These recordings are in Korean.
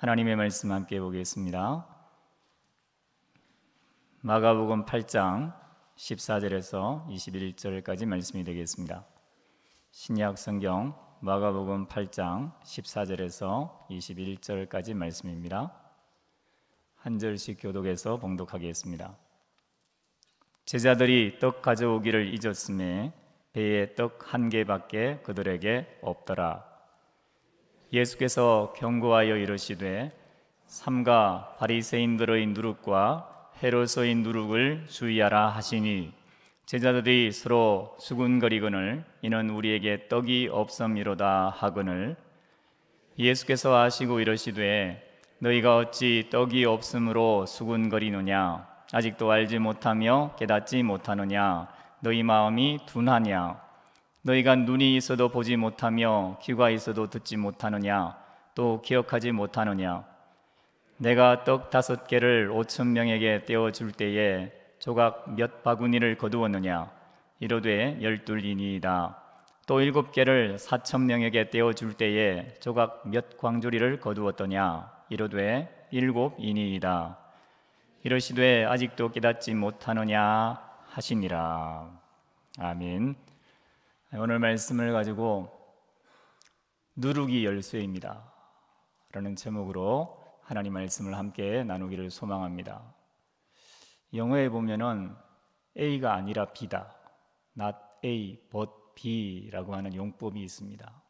하나님의 말씀 함께 보겠습니다. 마가복음 8장 14절에서 21절까지 말씀이 되겠습니다. 신약 성경 마가복음 8장 14절에서 21절까지 말씀입니다. 한 절씩 교독해서 봉독하겠습니다. 제자들이 떡 가져오기를 잊었음에 배에 떡 한 개밖에 그들에게 없더라. 예수께서 경고하여 이르시되 삼가 바리새인들의 누룩과 헤로서의 누룩을 주의하라 하시니 제자들이 서로 수군거리거늘 이는 우리에게 떡이 없음이로다 하거늘 예수께서 아시고 이르시되 너희가 어찌 떡이 없음으로 수군거리느냐 아직도 알지 못하며 깨닫지 못하느냐 너희 마음이 둔하냐 너희가 눈이 있어도 보지 못하며 귀가 있어도 듣지 못하느냐 또 기억하지 못하느냐 내가 떡 5개를 5,000명에게 떼어줄 때에 조각 몇 바구니를 거두었느냐 이르되 12이니이다 또 7개를 4,000명에게 떼어줄 때에 조각 몇 광주리를 거두었더냐 이르되 7이니이다 이르시되 아직도 깨닫지 못하느냐 하시니라. 아멘. 오늘 말씀을 가지고 누룩이 열쇠입니다 라는 제목으로 하나님 말씀을 함께 나누기를 소망합니다. 영어에 보면은 A가 아니라 B다, not A but B라고 하는 용법이 있습니다.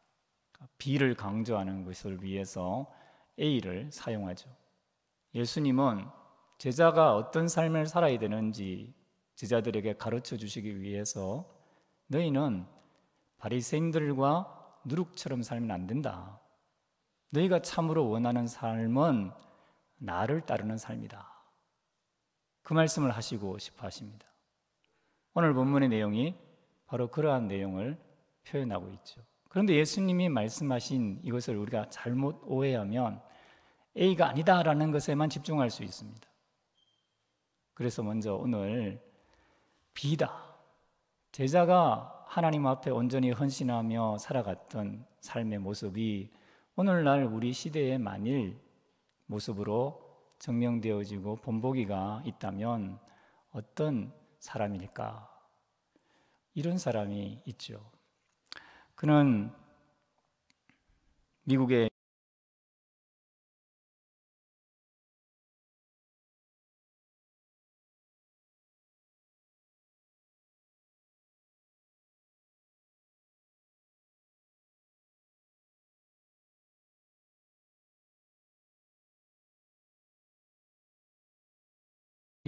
B를 강조하는 것을 위해서 A를 사용하죠. 예수님은 제자가 어떤 삶을 살아야 되는지 제자들에게 가르쳐 주시기 위해서 너희는 바리새인들과 누룩처럼 살면 안 된다. 너희가 참으로 원하는 삶은 나를 따르는 삶이다. 그 말씀을 하시고 싶어 하십니다. 오늘 본문의 내용이 바로 그러한 내용을 표현하고 있죠. 그런데 예수님이 말씀하신 이것을 우리가 잘못 오해하면 A가 아니다라는 것에만 집중할 수 있습니다. 그래서 먼저 오늘 B다. 제자가 하나님 앞에 온전히 헌신하며 살아갔던 삶의 모습이 오늘날 우리 시대의 만일 모습으로 증명되어지고 본보기가 있다면 어떤 사람일까? 이런 사람이 있죠. 그는 미국의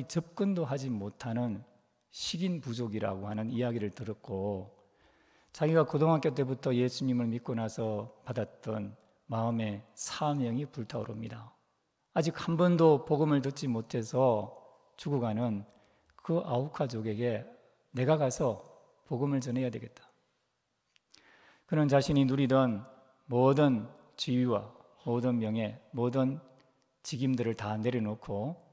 접근도 하지 못하는 식인 부족이라고 하는 이야기를 들었고 자기가 고등학교 때부터 예수님을 믿고 나서 받았던 마음의 사명이 불타오릅니다. 아직 한 번도 복음을 듣지 못해서 죽어가는 그 아우카족에게 내가 가서 복음을 전해야 되겠다. 그는 자신이 누리던 모든 지위와 모든 명예, 모든 직임들을 다 내려놓고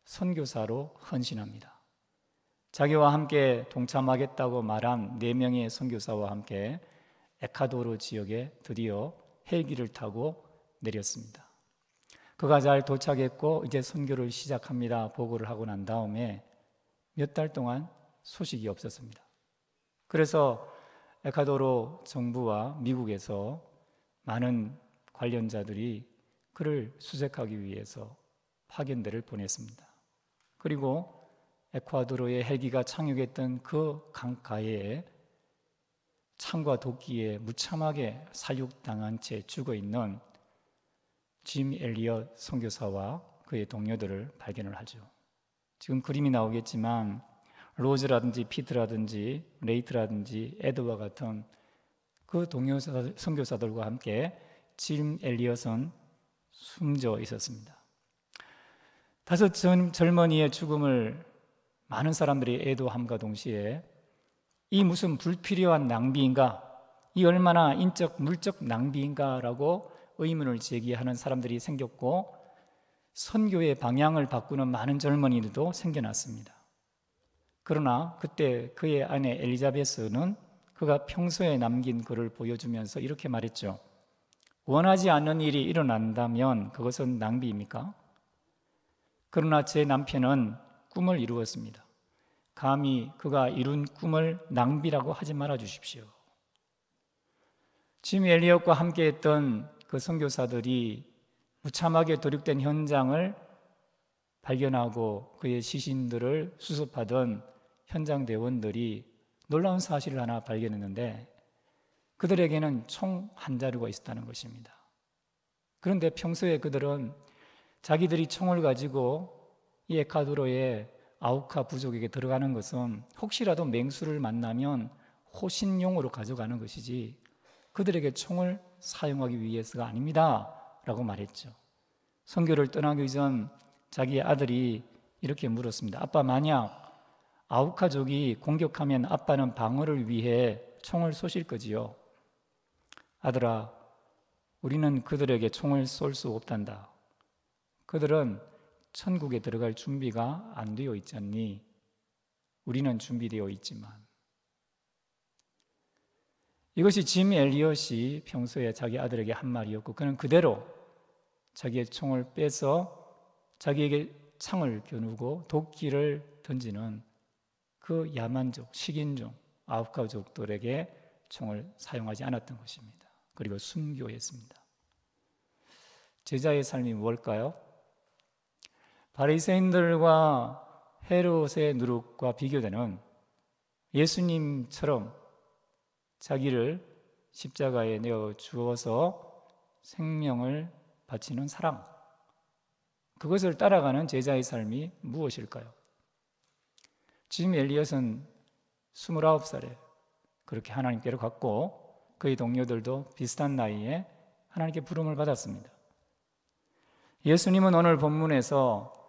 선교사로 헌신합니다. 자기와 함께 동참하겠다고 말한 4명의 선교사와 함께 에콰도르 지역에 드디어 헬기를 타고 내렸습니다. 그가 잘 도착했고 이제 선교를 시작합니다. 보고를 하고 난 다음에 몇 달 동안 소식이 없었습니다. 그래서 에콰도르 정부와 미국에서 많은 관련자들이 그를 수색하기 위해서 파견대를 보냈습니다. 그리고 에콰도르의 헬기가 착륙했던 그 강가에 창과 도끼에 무참하게 살육당한 채 죽어있는 짐 엘리엇 선교사와 그의 동료들을 발견을 하죠. 지금 그림이 나오겠지만 로즈라든지 피트라든지 레이트라든지 에드와 같은 그 동료 선교사들과 함께 짐 엘리엇은 숨져 있었습니다. 5 젊은이의 죽음을 많은 사람들이 애도함과 동시에 이 무슨 불필요한 낭비인가? 이 얼마나 인적, 물적 낭비인가라고 의문을 제기하는 사람들이 생겼고 선교의 방향을 바꾸는 많은 젊은이들도 생겨났습니다. 그러나 그때 그의 아내 엘리자베스는 그가 평소에 남긴 글을 보여주면서 이렇게 말했죠. 원하지 않는 일이 일어난다면 그것은 낭비입니까? 그러나 제 남편은 꿈을 이루었습니다. 감히 그가 이룬 꿈을 낭비라고 하지 말아 주십시오. 짐 엘리엇과 함께했던 그 선교사들이 무참하게 도륙된 현장을 발견하고 그의 시신들을 수습하던 현장 대원들이 놀라운 사실을 하나 발견했는데 그들에게는 총 한 자루가 있었다는 것입니다. 그런데 평소에 그들은 자기들이 총을 가지고 이 에콰도르의 아우카 부족에게 들어가는 것은 혹시라도 맹수를 만나면 호신용으로 가져가는 것이지 그들에게 총을 사용하기 위해서가 아닙니다 라고 말했죠. 선교를 떠나기 전 자기 아들이 이렇게 물었습니다. 아빠, 만약 아우카족이 공격하면 아빠는 방어를 위해 총을 쏘실 거지요? 아들아, 우리는 그들에게 총을 쏠 수 없단다. 그들은 천국에 들어갈 준비가 안 되어 있지 않니? 우리는 준비되어 있지만. 이것이 짐 엘리엇이 평소에 자기 아들에게 한 말이었고 그는 그대로 자기의 총을 빼서 자기에게 창을 겨누고 도끼를 던지는 그 야만족, 식인종, 아우카족들에게 총을 사용하지 않았던 것입니다. 그리고 순교했습니다. 제자의 삶이 뭘까요? 바리새인들과 헤롯의 누룩과 비교되는 예수님처럼 자기를 십자가에 내어 주어서 생명을 바치는 사랑, 그것을 따라가는 제자의 삶이 무엇일까요? 짐 엘리엇은 29살에 그렇게 하나님께로 갔고 그의 동료들도 비슷한 나이에 하나님께 부름을 받았습니다. 예수님은 오늘 본문에서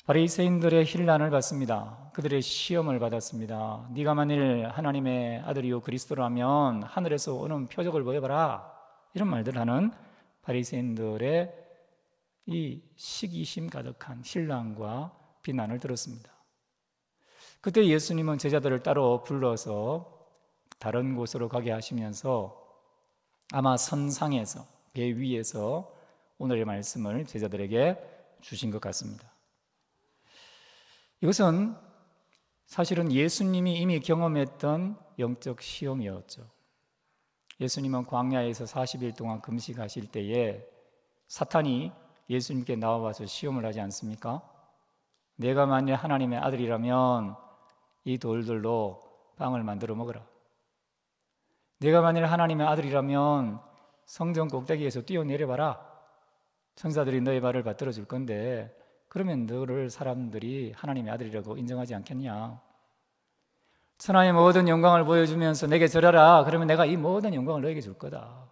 바리새인들의 힐난을 받습니다. 그들의 시험을 받았습니다. 네가 만일 하나님의 아들이요 그리스도라면 하늘에서 오는 표적을 보여봐라, 이런 말들 하는 바리새인들의 이 시기심 가득한 힐난과 비난을 들었습니다. 그때 예수님은 제자들을 따로 불러서 다른 곳으로 가게 하시면서 아마 선상에서, 배 위에서 오늘의 말씀을 제자들에게 주신 것 같습니다. 이것은 사실은 예수님이 이미 경험했던 영적 시험이었죠. 예수님은 광야에서 40일 동안 금식하실 때에 사탄이 예수님께 나와서 시험을 하지 않습니까? 내가 만일 하나님의 아들이라면 이 돌들로 빵을 만들어 먹어라. 내가 만일 하나님의 아들이라면 성전 꼭대기에서 뛰어내려봐라. 천사들이 너의 발을 받들어 줄 건데 그러면 너를 사람들이 하나님의 아들이라고 인정하지 않겠냐? 천하의 모든 영광을 보여주면서 내게 절하라. 그러면 내가 이 모든 영광을 너에게 줄 거다.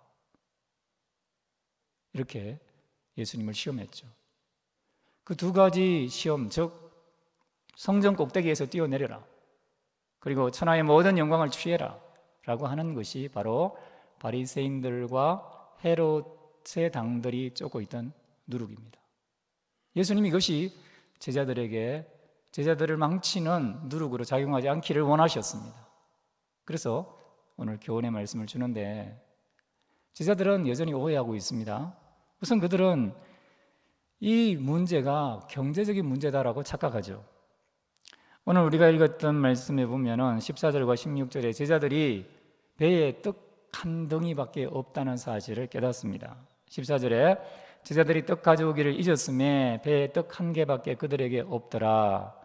이렇게 예수님을 시험했죠. 그 두 가지 시험, 즉 성전 꼭대기에서 뛰어내려라, 그리고 천하의 모든 영광을 취해라 라고 하는 것이 바로 바리새인들과 헤롯의 당들이 쫓고 있던 누룩입니다. 예수님이 이것이 제자들을 망치는 누룩으로 작용하지 않기를 원하셨습니다. 그래서 오늘 교훈의 말씀을 주는데 제자들은 여전히 오해하고 있습니다. 우선 그들은 이 문제가 경제적인 문제다라고 착각하죠. 오늘 우리가 읽었던 말씀에 보면은 14절과 16절에 제자들이 배에 떡 한 덩이밖에 없다는 사실을 깨닫습니다. 14절에 제자들이 떡 가져오기를 잊었음에 배에 떡 한 개밖에 그들에게 없더라.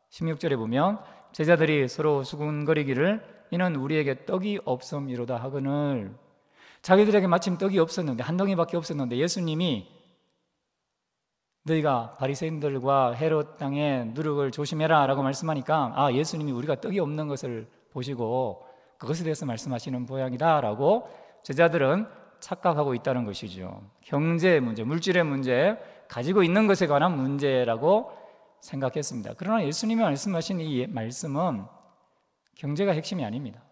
16절에 보면 제자들이 서로 수군거리기를 이는 우리에게 떡이 없음이로다 하거늘, 자기들에게 마침 떡이 없었는데, 한 덩이밖에 없었는데 예수님이 너희가 바리새인들과 헤롯 땅의 누룩을 조심해라 라고 말씀하니까 예수님이 우리가 떡이 없는 것을 보시고 그것에 대해서 말씀하시는 모양이다 라고 제자들은 착각하고 있다는 것이죠. 경제의 문제, 물질의 문제, 가지고 있는 것에 관한 문제라고 생각했습니다. 그러나 예수님이 말씀하신 이 말씀은 경제가 핵심이 아닙니다.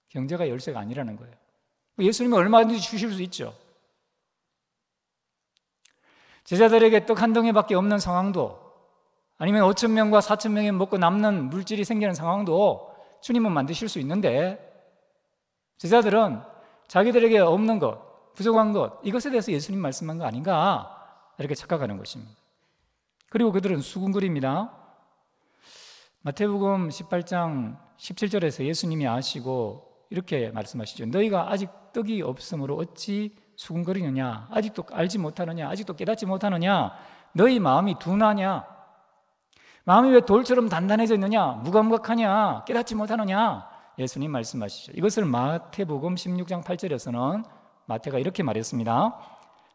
경제가 열쇠가 아니라는 거예요. 예수님은 얼마든지 주실 수 있죠. 제자들에게 떡 한 덩이밖에 없는 상황도, 아니면 5,000명과 4,000명이 먹고 남는 물질이 생기는 상황도 주님은 만드실 수 있는데 제자들은 자기들에게 없는 것, 부족한 것, 이것에 대해서 예수님 말씀한 거 아닌가 이렇게 착각하는 것입니다. 그리고 그들은 수군거립니다. 마태복음 18장 17절에서 예수님이 아시고 이렇게 말씀하시죠. 너희가 아직 떡이 없으므로 어찌 수군거리느냐? 아직도 알지 못하느냐? 아직도 깨닫지 못하느냐? 너희 마음이 둔하냐? 마음이 왜 돌처럼 단단해졌느냐? 무감각하냐? 깨닫지 못하느냐? 예수님 말씀하시죠. 이것을 마태복음 16장 8절에서는 마태가 이렇게 말했습니다.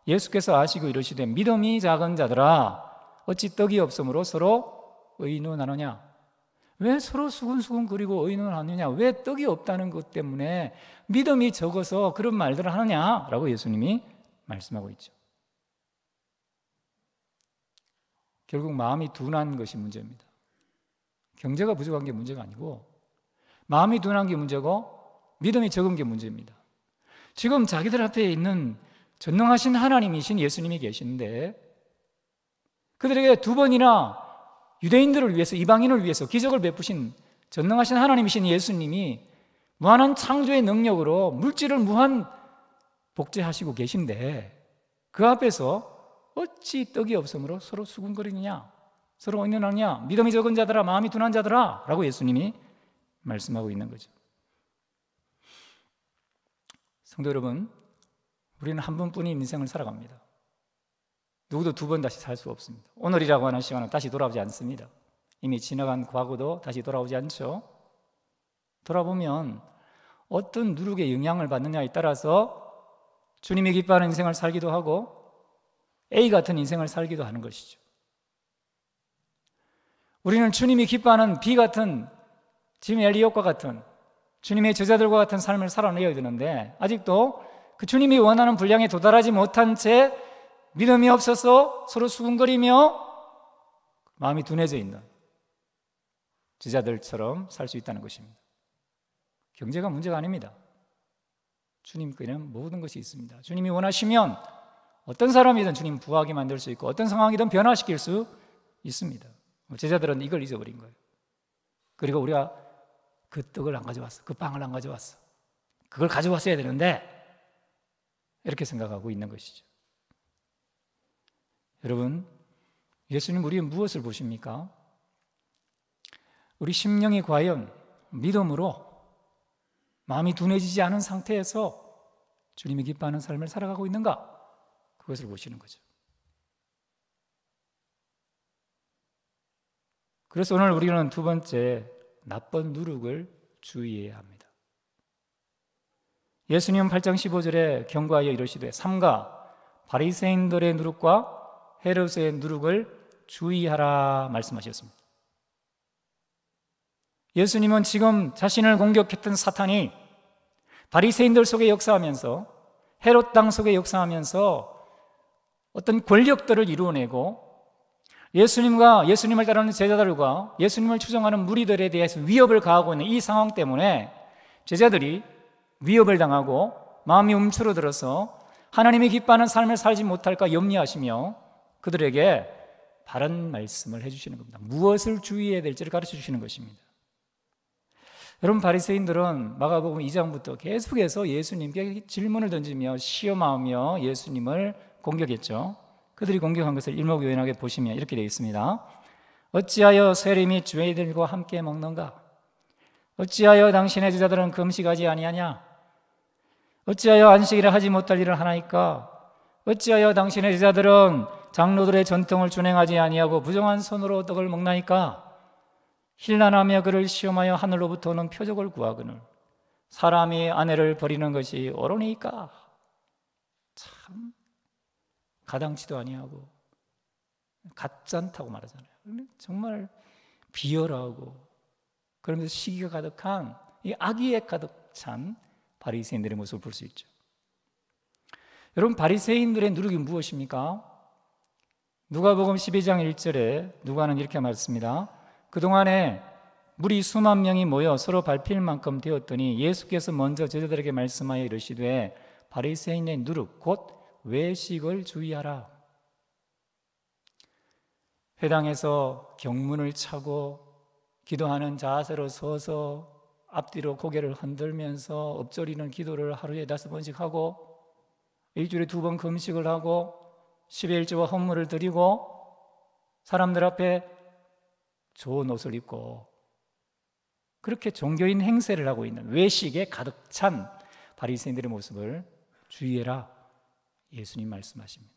예수께서 아시고 이르시되 믿음이 작은 자들아 어찌 떡이 없으므로 서로 의논하느냐? 왜 서로 수근수근거리고 의논하느냐? 왜 떡이 없다는 것 때문에 믿음이 적어서 그런 말들을 하느냐라고 예수님이 말씀하고 있죠. 결국 마음이 둔한 것이 문제입니다. 경제가 부족한 게 문제가 아니고 마음이 둔한 게 문제고 믿음이 적은 게 문제입니다. 지금 자기들 앞에 있는 전능하신 하나님이신 예수님이 계시는데 그들에게 두 번이나 유대인들을 위해서, 이방인을 위해서 기적을 베푸신 전능하신 하나님이신 예수님이 무한한 창조의 능력으로 물질을 무한 복제하시고 계신데 그 앞에서 어찌 떡이 없으므로 서로 수군거리느냐, 서로 의논하느냐, 믿음이 적은 자들아, 마음이 둔한 자들아 라고 예수님이 말씀하고 있는 거죠. 성도 여러분, 우리는 한 번뿐인 인생을 살아갑니다. 누구도 두 번 다시 살 수 없습니다. 오늘이라고 하는 시간은 다시 돌아오지 않습니다. 이미 지나간 과거도 다시 돌아오지 않죠. 돌아보면 어떤 누룩의 영향을 받느냐에 따라서 주님이 기뻐하는 인생을 살기도 하고 A 같은 인생을 살기도 하는 것이죠. 우리는 주님이 기뻐하는 B 같은 짐 엘리엇과 같은 주님의 제자들과 같은 삶을 살아내야 되는데 아직도 그 주님이 원하는 분량에 도달하지 못한 채 믿음이 없어서 서로 수군거리며 마음이 둔해져 있는 제자들처럼 살 수 있다는 것입니다. 경제가 문제가 아닙니다. 주님께는 모든 것이 있습니다. 주님이 원하시면 어떤 사람이든 주님 부하게 만들 수 있고 어떤 상황이든 변화시킬 수 있습니다. 제자들은 이걸 잊어버린 거예요. 그리고 우리가 그 떡을 안 가져왔어, 그 빵을 안 가져왔어, 그걸 가져왔어야 되는데 이렇게 생각하고 있는 것이죠. 여러분, 예수님 우리의 무엇을 보십니까? 우리 심령이 과연 믿음으로 마음이 둔해지지 않은 상태에서 주님이 기뻐하는 삶을 살아가고 있는가? 그것을 보시는 거죠. 그래서 오늘 우리는 두 번째 나쁜 누룩을 주의해야 합니다. 예수님은 8장 15절에 경고하여 이르시되 삼가 바리새인들의 누룩과 헤롯의 누룩을 주의하라 말씀하셨습니다. 예수님은 지금 자신을 공격했던 사탄이 바리새인들 속에 역사하면서 헤롯 땅 속에 역사하면서 어떤 권력들을 이루어내고 예수님과 예수님을 따르는 제자들과 예수님을 추종하는 무리들에 대해서 위협을 가하고 있는 이 상황 때문에 제자들이 위협을 당하고 마음이 움츠러들어서 하나님이 기뻐하는 삶을 살지 못할까 염려하시며 그들에게 바른 말씀을 해주시는 겁니다. 무엇을 주의해야 될지를 가르쳐 주시는 것입니다. 여러분, 바리새인들은 마가복음 2장부터 계속해서 예수님께 질문을 던지며 시험하며 예수님을 공격했죠. 그들이 공격한 것을 일목요연하게 보시면 이렇게 되어 있습니다. 어찌하여 세리 죄인들과 함께 먹는가? 어찌하여 당신의 제자들은 금식하지 아니하냐? 어찌하여 안식일에 하지 못할 일을 하나이까? 어찌하여 당신의 제자들은 장로들의 전통을 준행하지 아니하고 부정한 손으로 떡을 먹나이까? 힐난하며 그를 시험하여 하늘로부터 오는 표적을 구하거늘 사람이 아내를 버리는 것이 옳으니까? 참 가당치도 아니하고 가짠다고 말하잖아요. 정말 비열하고 그러면서 시기가 가득한 이 악의에 가득 찬 바리새인들의 모습을 볼 수 있죠. 여러분, 바리새인들의 누룩이 무엇입니까? 누가복음 12장 1절에 누가는 이렇게 말했습니다. 그동안에 무리 수만 명이 모여 서로 밟힐 만큼 되었더니 예수께서 먼저 제자들에게 말씀하여 이르시되 바리새인의 누룩 곧 외식을 주의하라. 회당에서 경문을 차고 기도하는 자세로 서서 앞뒤로 고개를 흔들면서 엎조리는 기도를 하루에 5번씩 하고 일주일에 2번 금식을 하고 10의 1조와 헌물을 드리고 사람들 앞에 좋은 옷을 입고 그렇게 종교인 행세를 하고 있는 외식에 가득 찬 바리새인들의 모습을 주의해라, 예수님 말씀하십니다.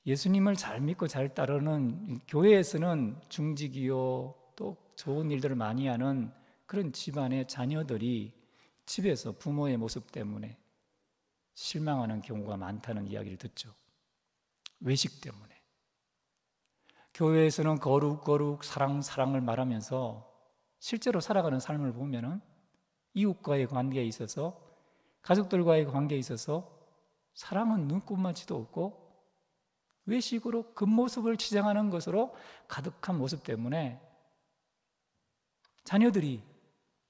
예수님을 잘 믿고 잘 따르는 교회에서는 중직이요 또 좋은 일들을 많이 하는 그런 집안의 자녀들이 집에서 부모의 모습 때문에 실망하는 경우가 많다는 이야기를 듣죠. 외식 때문에. 교회에서는 거룩 사랑을 말하면서 실제로 살아가는 삶을 보면은 이웃과의 관계에 있어서, 가족들과의 관계에 있어서 사랑은 눈꼽만치도 없고 외식으로 겉모습을 치장하는 것으로 가득한 모습 때문에 자녀들이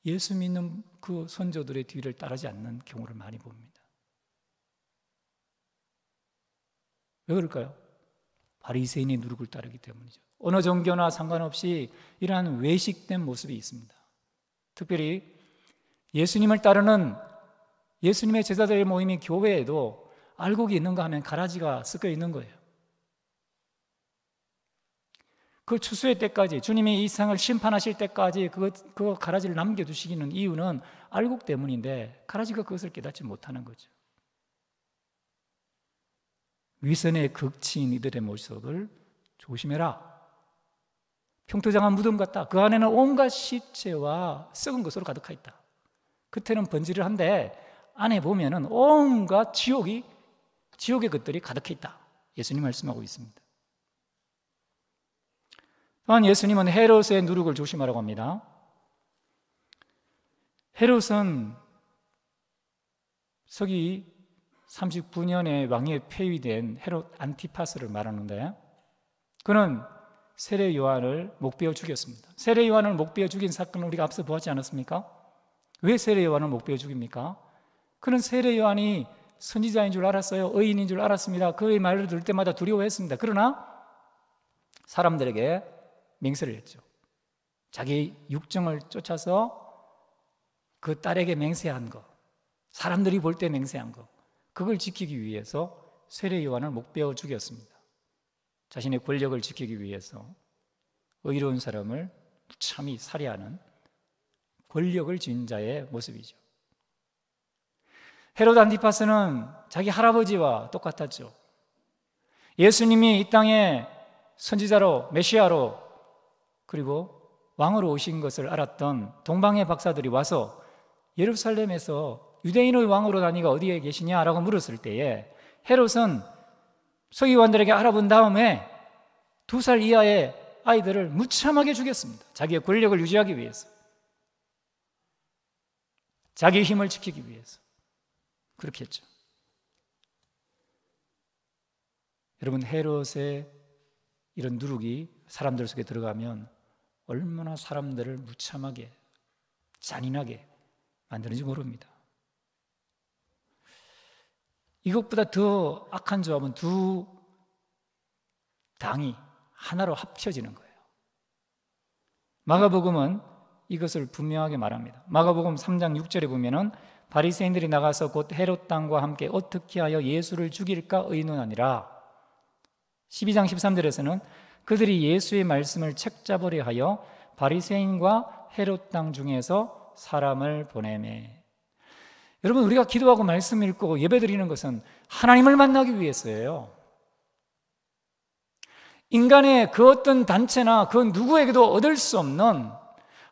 예수 믿는 그 선조들의 뒤를 따르지 않는 경우를 많이 봅니다. 왜 그럴까요? 바리새인의 누룩을 따르기 때문이죠. 어느 종교나 상관없이 이러한 외식된 모습이 있습니다. 특별히 예수님을 따르는 예수님의 제자들의 모임인 교회에도 알곡이 있는가 하면 가라지가 섞여 있는 거예요. 그 추수의 때까지, 주님이 이 세상을 심판하실 때까지 그 가라지를 남겨두시기는 이유는 알곡 때문인데 가라지가 그것을 깨닫지 못하는 거죠. 위선의 극치인 이들의 모습을 조심해라. 평토장한 무덤 같다. 그 안에는 온갖 시체와 썩은 것으로 가득하 있다. 겉에는 번지를 한데 안에 보면은 온갖 지옥의 것들이 가득해 있다. 예수님 말씀하고 있습니다. 또한 예수님은 헤롯의 누룩을 조심하라고 합니다. 헤롯은 서기 39년에 왕위에 폐위된 헤롯 안티파스를 말하는데, 그는 세례 요한을 목베어 죽였습니다. 세례 요한을 목베어 죽인 사건을 우리가 앞서 보았지 않았습니까? 왜 세례 요한을 목베어 죽입니까? 그는 세례 요한이 선지자인 줄 알았어요. 의인인 줄 알았습니다. 그의 말을 들을 때마다 두려워했습니다. 그러나 사람들에게 맹세를 했죠. 자기 육정을 쫓아서 그 딸에게 맹세한 것, 사람들이 볼 때 맹세한 것, 그걸 지키기 위해서 세례 요한을 목베어 죽였습니다. 자신의 권력을 지키기 위해서 의로운 사람을 무참히 살해하는 권력을 지닌 자의 모습이죠. 헤롯 안티파스는 자기 할아버지와 똑같았죠. 예수님이 이 땅에 선지자로, 메시아로, 그리고 왕으로 오신 것을 알았던 동방의 박사들이 와서 예루살렘에서 유대인의 왕으로 다니가 어디에 계시냐라고 물었을 때에 헤롯은 서기관들에게 알아본 다음에 2살 이하의 아이들을 무참하게 죽였습니다. 자기의 권력을 유지하기 위해서, 자기의 힘을 지키기 위해서 그렇게 했죠. 여러분, 헤롯의 이런 누룩이 사람들 속에 들어가면 얼마나 사람들을 무참하게, 잔인하게 만드는지 모릅니다. 이것보다 더 악한 조합은 두 당이 하나로 합쳐지는 거예요. 마가복음은 이것을 분명하게 말합니다. 마가복음 3장 6절에 보면은 바리새인들이 나가서 곧 헤롯 당과 함께 어떻게 하여 예수를 죽일까 의논하니라. 12장 13절에서는 그들이 예수의 말씀을 책잡으려 하여 바리새인과 헤롯 당 중에서 사람을 보내매. 여러분, 우리가 기도하고 말씀 읽고 예배드리는 것은 하나님을 만나기 위해서예요. 인간의 그 어떤 단체나 그 누구에게도 얻을 수 없는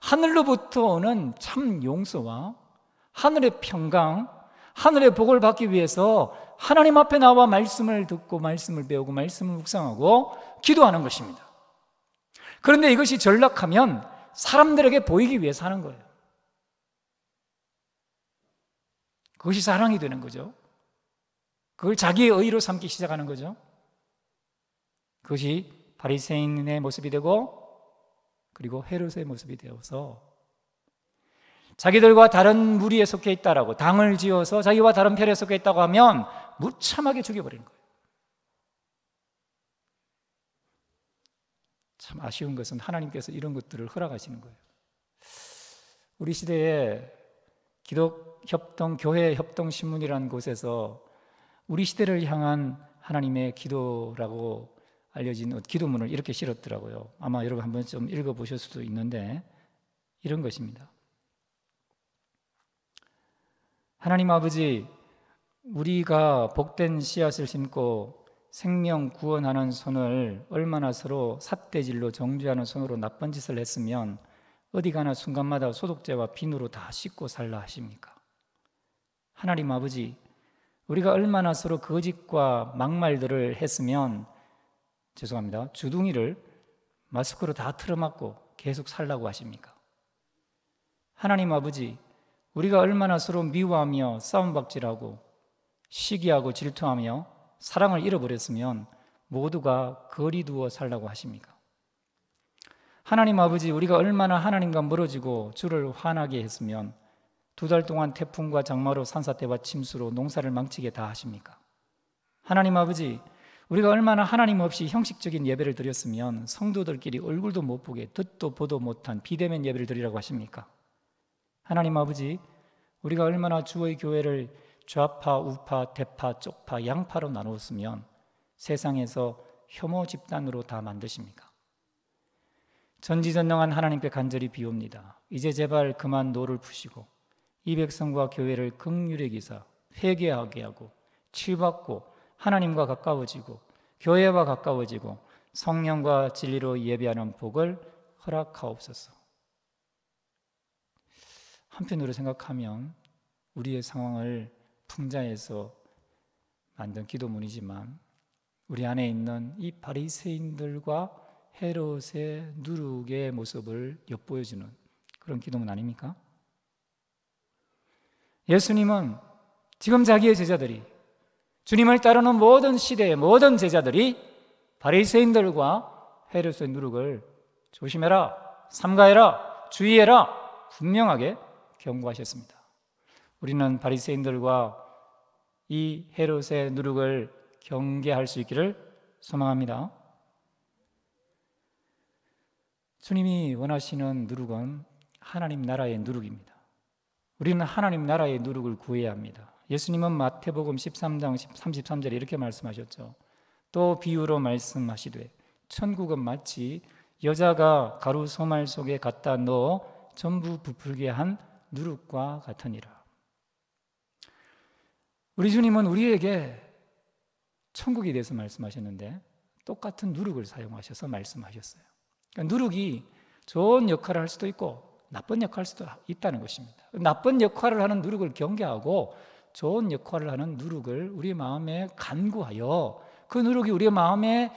하늘로부터 오는 참 용서와 하늘의 평강, 하늘의 복을 받기 위해서 하나님 앞에 나와 말씀을 듣고 말씀을 배우고 말씀을 묵상하고 기도하는 것입니다. 그런데 이것이 전락하면 사람들에게 보이기 위해서 하는 거예요. 그것이 사랑이 되는 거죠. 그걸 자기의 의로 삼기 시작하는 거죠. 그것이 바리새인의 모습이 되고 그리고 헤롯의 모습이 되어서 자기들과 다른 무리에 속해 있다라고 당을 지어서 자기와 다른 편에 속해 있다고 하면 무참하게 죽여버리는 거예요. 참 아쉬운 것은 하나님께서 이런 것들을 허락하시는 거예요. 우리 시대에 교회 협동신문이라는 곳에서 우리 시대를 향한 하나님의 기도라고 알려진 기도문을 이렇게 실었더라고요. 아마 여러분 한번 좀 읽어보실 수도 있는데 이런 것입니다. 하나님 아버지, 우리가 복된 씨앗을 심고 생명 구원하는 손을 얼마나 서로 삿대질로 정죄하는 손으로 나쁜 짓을 했으면 어디 가나 순간마다 소독제와 비누로 다 씻고 살라 하십니까? 하나님 아버지, 우리가 얼마나 서로 거짓과 막말들을 했으면 죄송합니다. 주둥이를 마스크로 다 틀어막고 계속 살라고 하십니까? 하나님 아버지, 우리가 얼마나 서로 미워하며 싸움박질하고 시기하고 질투하며 사랑을 잃어버렸으면 모두가 거리 두어 살라고 하십니까? 하나님 아버지, 우리가 얼마나 하나님과 멀어지고 주를 화나게 했으면 2달 동안 태풍과 장마로 산사태와 침수로 농사를 망치게 다 하십니까? 하나님 아버지, 우리가 얼마나 하나님 없이 형식적인 예배를 드렸으면 성도들끼리 얼굴도 못 보게 듣도 보도 못한 비대면 예배를 드리라고 하십니까? 하나님 아버지, 우리가 얼마나 주의 교회를 좌파, 우파, 대파, 쪽파, 양파로 나누었으면 세상에서 혐오 집단으로 다 만드십니까? 전지전능한 하나님께 간절히 비옵니다. 이제 제발 그만 노를 푸시고 이 백성과 교회를 긍휼히 기사 회개하게 하고 치유받고 하나님과 가까워지고 교회와 가까워지고 성령과 진리로 예배하는 복을 허락하옵소서. 한편으로 생각하면 우리의 상황을 풍자해서 만든 기도문이지만 우리 안에 있는 이 바리새인들과 헤롯의 누룩의 모습을 엿보여주는 그런 기도문 아닙니까? 예수님은 지금 자기의 제자들이 주님을 따르는 모든 시대의 모든 제자들이 바리새인들과 헤롯의 누룩을 조심해라, 삼가해라, 주의해라 분명하게 경고하셨습니다. 우리는 바리새인들과 이 헤롯의 누룩을 경계할 수 있기를 소망합니다. 주님이 원하시는 누룩은 하나님 나라의 누룩입니다. 우리는 하나님 나라의 누룩을 구해야 합니다. 예수님은 마태복음 13장 33절에 이렇게 말씀하셨죠. 또 비유로 말씀하시되 천국은 마치 여자가 가루 소말 속에 갖다 넣어 전부 부풀게 한 누룩과 같으니라. 우리 주님은 우리에게 천국에 대해서 말씀하셨는데 똑같은 누룩을 사용하셔서 말씀하셨어요. 그러니까 누룩이 좋은 역할을 할 수도 있고 나쁜 역할을 할 수도 있다는 것입니다. 나쁜 역할을 하는 누룩을 경계하고 좋은 역할을 하는 누룩을 우리 마음에 간구하여 그 누룩이 우리의 마음에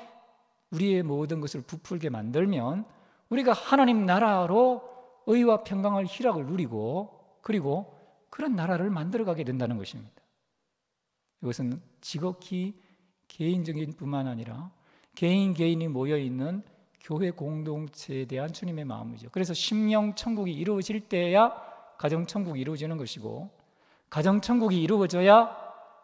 우리의 모든 것을 부풀게 만들면 우리가 하나님 나라로 의와 평강을 희락을 누리고 그리고 그런 나라를 만들어가게 된다는 것입니다. 이것은 지극히 개인적인 뿐만 아니라 개인이 모여있는 교회 공동체에 대한 주님의 마음이죠. 그래서 심령 천국이 이루어질 때야 가정 천국이 이루어지는 것이고 가정 천국이 이루어져야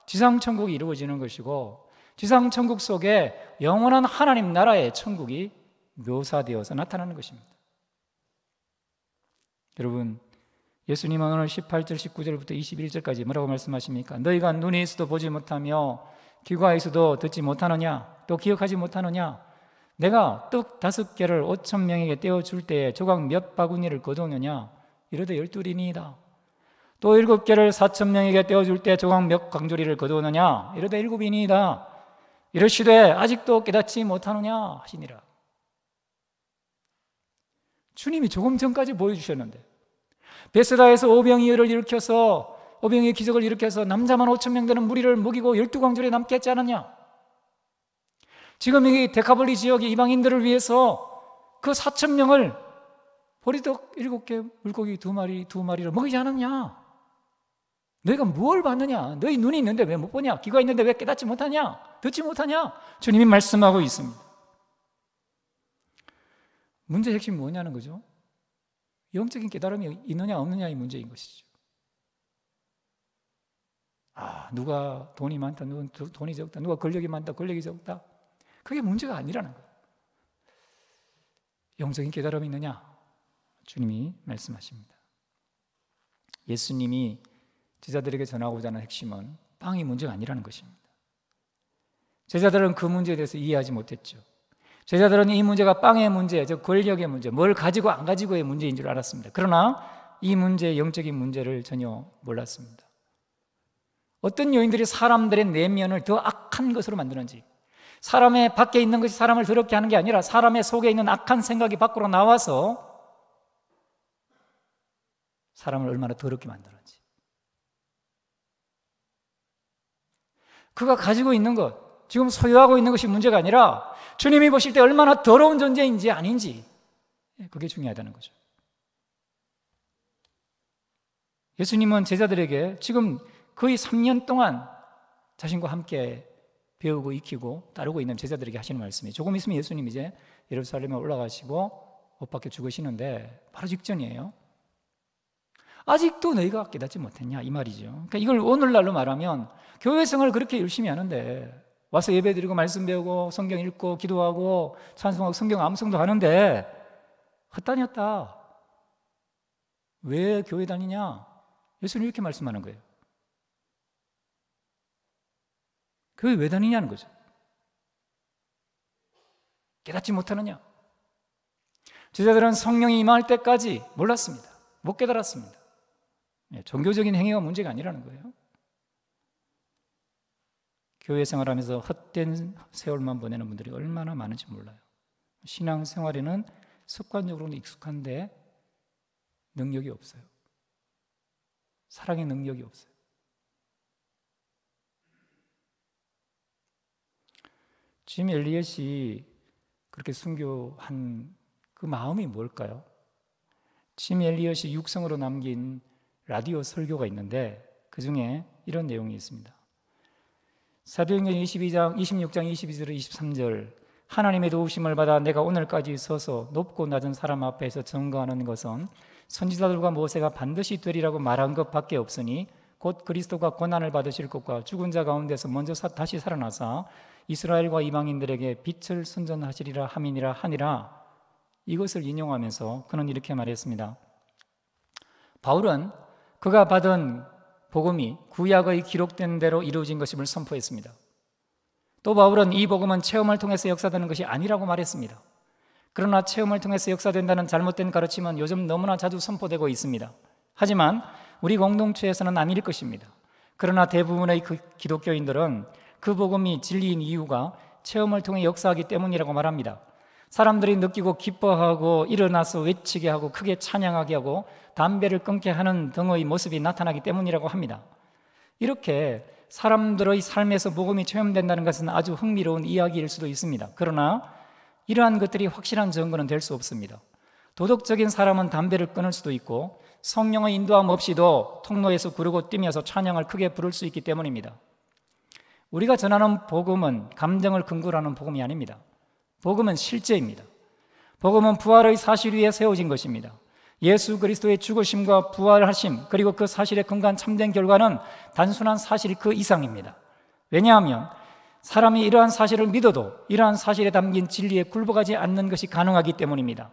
지상 천국이 이루어지는 것이고 지상 천국 속에 영원한 하나님 나라의 천국이 묘사되어서 나타나는 것입니다. 여러분, 예수님은 오늘 18절, 19절부터 21절까지 뭐라고 말씀하십니까? 너희가 눈이 있어도 보지 못하며 귀가 있어도 듣지 못하느냐? 또 기억하지 못하느냐? 내가 떡 5개를 5,000명에게 떼어줄 때에 조각 몇 바구니를 거두느냐? 이러되 12리니이다. 또 7개를 4,000명에게 떼어줄 때 조각 몇 강조리를 거두느냐? 이러되 7이니이다. 이러시되 아직도 깨닫지 못하느냐? 하시니라. 주님이 조금 전까지 보여주셨는데 베세다에서 오병이어를 일으켜서 오병이어 기적을 일으켜서 남자만 5,000명 되는 무리를 먹이고 12광주리에 남게 했지 않았냐? 지금 이 데카볼리 지역의 이방인들을 위해서 그 4,000명을 보리떡 7개, 물고기 2마리를 먹이지 않았냐? 너희가 뭘 봤느냐? 너희 눈이 있는데 왜 못 보냐? 귀가 있는데 왜 깨닫지 못하냐? 듣지 못하냐? 주님이 말씀하고 있습니다. 문제의 핵심이 뭐냐는 거죠? 영적인 깨달음이 있느냐 없느냐의 문제인 것이죠. 누가 돈이 많다, 누가 돈이 적다, 누가 권력이 많다, 권력이 적다. 그게 문제가 아니라는 거예요. 영적인 깨달음이 있느냐? 주님이 말씀하십니다. 예수님이 제자들에게 전하고자 하는 핵심은 빵이 문제가 아니라는 것입니다. 제자들은 그 문제에 대해서 이해하지 못했죠. 제자들은 이 문제가 빵의 문제, 즉 권력의 문제, 뭘 가지고 안 가지고의 문제인 줄 알았습니다. 그러나 이 문제의 영적인 문제를 전혀 몰랐습니다. 어떤 요인들이 사람들의 내면을 더 악한 것으로 만드는지, 사람의 밖에 있는 것이 사람을 더럽게 하는 게 아니라 사람의 속에 있는 악한 생각이 밖으로 나와서 사람을 얼마나 더럽게 만드는지, 그가 가지고 있는 것, 지금 소유하고 있는 것이 문제가 아니라 주님이 보실 때 얼마나 더러운 존재인지 아닌지, 그게 중요하다는 거죠. 예수님은 제자들에게 지금 거의 3년 동안 자신과 함께 배우고 익히고 따르고 있는 제자들에게 하시는 말씀이, 조금 있으면 예수님 이제 예루살렘에 올라가시고 못 박혀 죽으시는데 바로 직전이에요. 아직도 너희가 깨닫지 못했냐, 이 말이죠. 그러니까 이걸 오늘날로 말하면 교회 생활을 그렇게 열심히 하는데, 와서 예배드리고 말씀 배우고 성경 읽고 기도하고 찬송하고 성경 암송도 하는데 헛다녔다. 왜 교회 다니냐? 예수님 이렇게 말씀하는 거예요. 교회 왜 다니냐는 거죠. 깨닫지 못하느냐? 제자들은 성령이 임할 때까지 몰랐습니다. 못 깨달았습니다. 종교적인 행위가 문제가 아니라는 거예요. 교회 생활하면서 헛된 세월만 보내는 분들이 얼마나 많은지 몰라요. 신앙생활에는 습관적으로는 익숙한데 능력이 없어요. 사랑의 능력이 없어요. 짐 엘리엇이 그렇게 순교한 그 마음이 뭘까요? 짐 엘리엇이 육성으로 남긴 라디오 설교가 있는데 그 중에 이런 내용이 있습니다. 사도행전 26장 22절 23절, 하나님의 도우심을 받아 내가 오늘까지 서서 높고 낮은 사람 앞에서 증거하는 것은 선지자들과 모세가 반드시 되리라고 말한 것밖에 없으니 곧 그리스도가 고난을 받으실 것과 죽은 자 가운데서 먼저 다시 살아나사 이스라엘과 이방인들에게 빛을 선전하시리라 함이니라 하니라. 이것을 인용하면서 그는 이렇게 말했습니다. 바울은 그가 받은 복음이 구약의 기록된 대로 이루어진 것임을 선포했습니다. 또 바울은 이 복음은 체험을 통해서 역사되는 것이 아니라고 말했습니다. 그러나 체험을 통해서 역사된다는 잘못된 가르침은 요즘 너무나 자주 선포되고 있습니다. 하지만 우리 공동체에서는 아닐 것입니다. 그러나 대부분의 기독교인들은 그 복음이 진리인 이유가 체험을 통해 역사하기 때문이라고 말합니다. 사람들이 느끼고 기뻐하고 일어나서 외치게 하고 크게 찬양하게 하고 담배를 끊게 하는 등의 모습이 나타나기 때문이라고 합니다. 이렇게 사람들의 삶에서 복음이 체험된다는 것은 아주 흥미로운 이야기일 수도 있습니다. 그러나 이러한 것들이 확실한 증거는 될 수 없습니다. 도덕적인 사람은 담배를 끊을 수도 있고 성령의 인도함 없이도 통로에서 구르고 뛰면서 찬양을 크게 부를 수 있기 때문입니다. 우리가 전하는 복음은 감정을 근거로 하는 복음이 아닙니다. 복음은 실제입니다. 복음은 부활의 사실 위에 세워진 것입니다. 예수 그리스도의 죽으심과 부활하심, 그리고 그 사실에 근거한 참된 결과는 단순한 사실 그 이상입니다. 왜냐하면 사람이 이러한 사실을 믿어도 이러한 사실에 담긴 진리에 굴복하지 않는 것이 가능하기 때문입니다.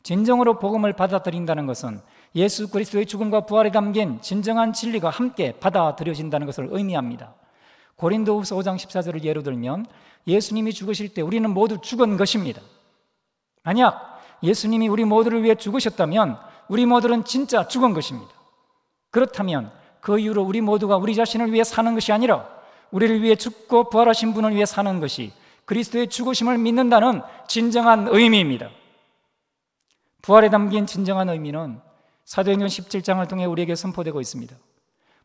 진정으로 복음을 받아들인다는 것은 예수 그리스도의 죽음과 부활에 담긴 진정한 진리가 함께 받아들여진다는 것을 의미합니다. 고린도후서 5장 14절을 예로 들면 예수님이 죽으실 때 우리는 모두 죽은 것입니다. 만약 예수님이 우리 모두를 위해 죽으셨다면 우리 모두는 진짜 죽은 것입니다. 그렇다면 그 이후로 우리 모두가 우리 자신을 위해 사는 것이 아니라 우리를 위해 죽고 부활하신 분을 위해 사는 것이 그리스도의 죽으심을 믿는다는 진정한 의미입니다. 부활에 담긴 진정한 의미는 사도행전 17장을 통해 우리에게 선포되고 있습니다.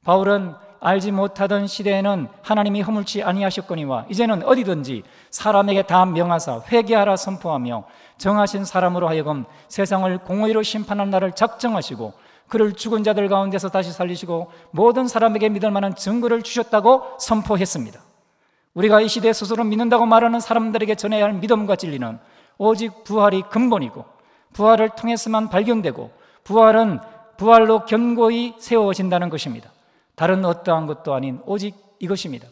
바울은 알지 못하던 시대에는 하나님이 허물지 아니하셨거니와 이제는 어디든지 사람에게 다 명하사 회개하라 선포하며 정하신 사람으로 하여금 세상을 공의로 심판할 날을 작정하시고 그를 죽은 자들 가운데서 다시 살리시고 모든 사람에게 믿을 만한 증거를 주셨다고 선포했습니다. 우리가 이 시대에 스스로 믿는다고 말하는 사람들에게 전해야 할 믿음과 진리는 오직 부활이 근본이고 부활을 통해서만 발견되고 부활은 부활로 견고히 세워진다는 것입니다. 다른 어떠한 것도 아닌 오직 이것입니다.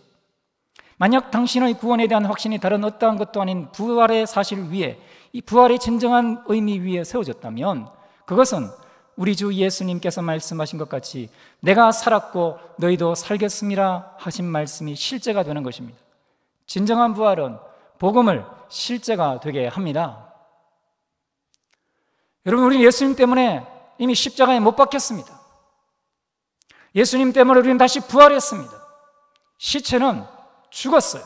만약 당신의 구원에 대한 확신이 다른 어떠한 것도 아닌 부활의 사실 위에, 이 부활의 진정한 의미 위에 세워졌다면 그것은 우리 주 예수님께서 말씀하신 것 같이 내가 살았고 너희도 살겠습니다 하신 말씀이 실제가 되는 것입니다. 진정한 부활은 복음을 실제가 되게 합니다. 여러분, 우리는 예수님 때문에 이미 십자가에 못 박혔습니다. 예수님 때문에 우리는 다시 부활했습니다. 시체는 죽었어요.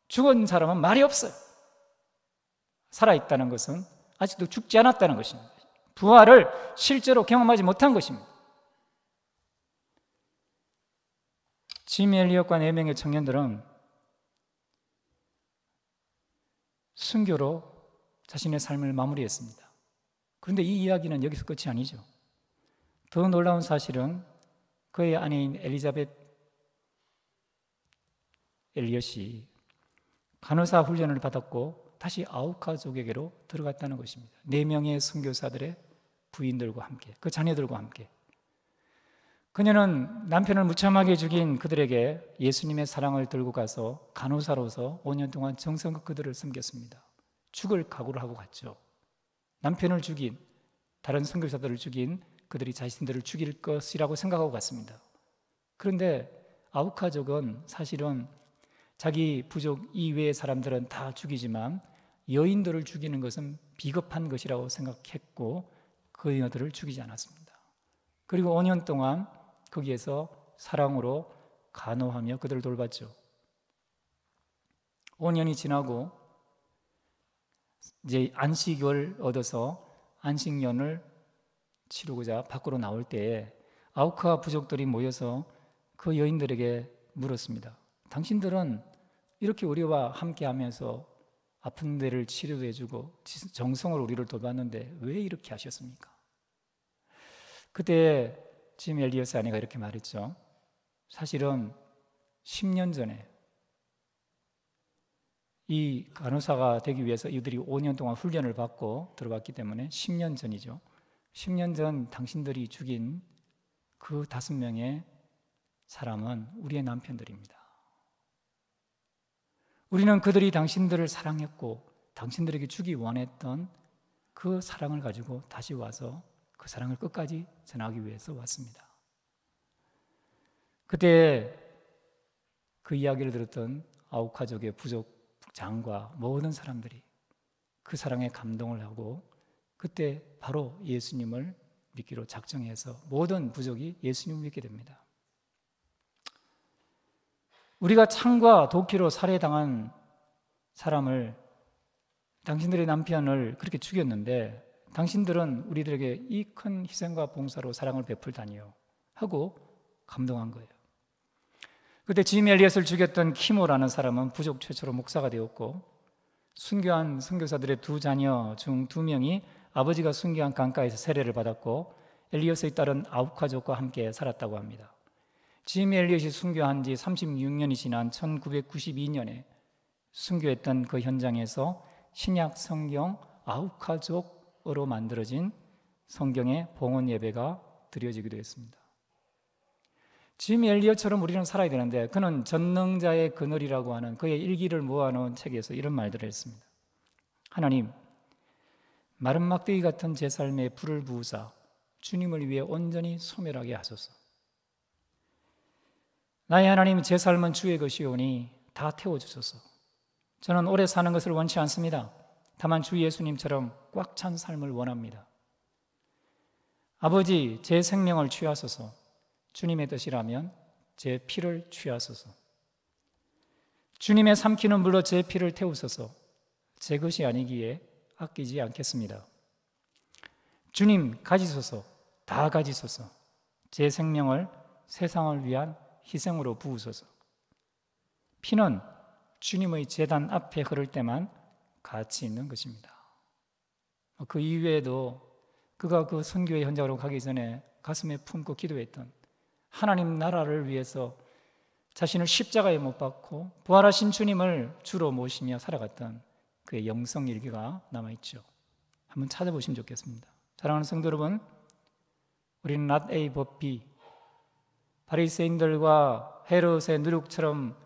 죽은 사람은 말이 없어요. 살아있다는 것은 아직도 죽지 않았다는 것입니다. 부활을 실제로 경험하지 못한 것입니다. 짐 엘리엇과 4명의 청년들은 순교로 자신의 삶을 마무리했습니다. 그런데 이 이야기는 여기서 끝이 아니죠. 더 놀라운 사실은 그의 아내인 엘리자벳 엘리엇이 간호사 훈련을 받았고 다시 아우카족에게로 들어갔다는 것입니다. 4명의 선교사들의 부인들과 함께, 그 자녀들과 함께. 그녀는 남편을 무참하게 죽인 그들에게 예수님의 사랑을 들고 가서 간호사로서 5년 동안 정성껏 그들을 섬겼습니다. 죽을 각오를 하고 갔죠. 남편을 죽인, 다른 선교사들을 죽인 그들이 자신들을 죽일 것이라고 생각하고 갔습니다. 그런데 아우카족은 사실은 자기 부족 이외의 사람들은 다 죽이지만 여인들을 죽이는 것은 비겁한 것이라고 생각했고 그 여인들을 죽이지 않았습니다. 그리고 5년 동안 거기에서 사랑으로 간호하며 그들을 돌봤죠. 5년이 지나고 이제 안식을 얻어서 안식년을 치르고자 밖으로 나올 때에 아우카 부족들이 모여서 그 여인들에게 물었습니다. 당신들은 이렇게 우리와 함께 하면서 아픈 데를 치료해주고 정성으로 우리를 돌봤는데 왜 이렇게 하셨습니까? 그때 짐 엘리엇의 아내가 이렇게 말했죠. 사실은 10년 전에 이 간호사가 되기 위해서 이들이 5년 동안 훈련을 받고 들어갔기 때문에 10년 전이죠. 10년 전 당신들이 죽인 그 5명의 사람은 우리의 남편들입니다. 우리는 그들이 당신들을 사랑했고 당신들에게 주기 원했던 그 사랑을 가지고 다시 와서 그 사랑을 끝까지 전하기 위해서 왔습니다. 그때 그 이야기를 들었던 아우카족의 부족장과 모든 사람들이 그 사랑에 감동을 하고 그때 바로 예수님을 믿기로 작정해서 모든 부족이 예수님을 믿게 됩니다. 우리가 창과 도끼로 살해당한 사람을, 당신들의 남편을 그렇게 죽였는데 당신들은 우리들에게 이 큰 희생과 봉사로 사랑을 베풀다니요 하고 감동한 거예요. 그때 짐 엘리엇을 죽였던 키모라는 사람은 부족 최초로 목사가 되었고 순교한 선교사들의 2 자녀 중 2명이 아버지가 순교한 강가에서 세례를 받았고 엘리엇의 딸은 아우카족과 함께 살았다고 합니다. 짐 엘리엇이 순교한 지 36년이 지난 1992년에 순교했던 그 현장에서 신약 성경 아우카족으로 만들어진 성경의 봉헌 예배가 드려지기도 했습니다. 짐 엘리엇처럼 우리는 살아야 되는데 그는 전능자의 그늘이라고 하는 그의 일기를 모아놓은 책에서 이런 말들을 했습니다. 하나님, 마른 막대기 같은 제 삶에 불을 부으사 주님을 위해 온전히 소멸하게 하소서. 나의 하나님, 제 삶은 주의 것이오니 다 태워주소서. 저는 오래 사는 것을 원치 않습니다. 다만 주 예수님처럼 꽉 찬 삶을 원합니다. 아버지, 제 생명을 취하소서. 주님의 뜻이라면 제 피를 취하소서. 주님의 삼키는 물로 제 피를 태우소서. 제 것이 아니기에 아끼지 않겠습니다. 주님, 가지소서. 다 가지소서. 제 생명을 세상을 위한 희생으로 부으소서. 피는 주님의 제단 앞에 흐를 때만 가치 있는 것입니다. 그 이외에도 그가 그 선교의 현장으로 가기 전에 가슴에 품고 기도했던 하나님 나라를 위해서 자신을 십자가에 못 박고 부활하신 주님을 주로 모시며 살아갔던 그의 영성 일기가 남아있죠. 한번 찾아보시면 좋겠습니다. 사랑하는 성도 여러분, 우리는 not A but B, 바리새인들과 헤롯의 누룩처럼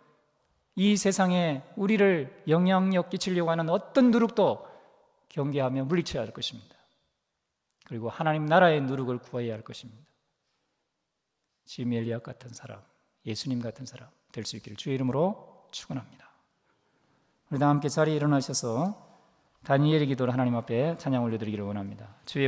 이 세상에 우리를 영향력 끼치려고 하는 어떤 누룩도 경계하며 물리쳐야 할 것입니다. 그리고 하나님 나라의 누룩을 구해야 할 것입니다. 지금 엘리야 같은 사람, 예수님 같은 사람 될 수 있기를 주의 이름으로 축원합니다. 우리 다 함께 자리에 일어나셔서 다니엘의 기도를 하나님 앞에 찬양 올려드리기를 원합니다. 주의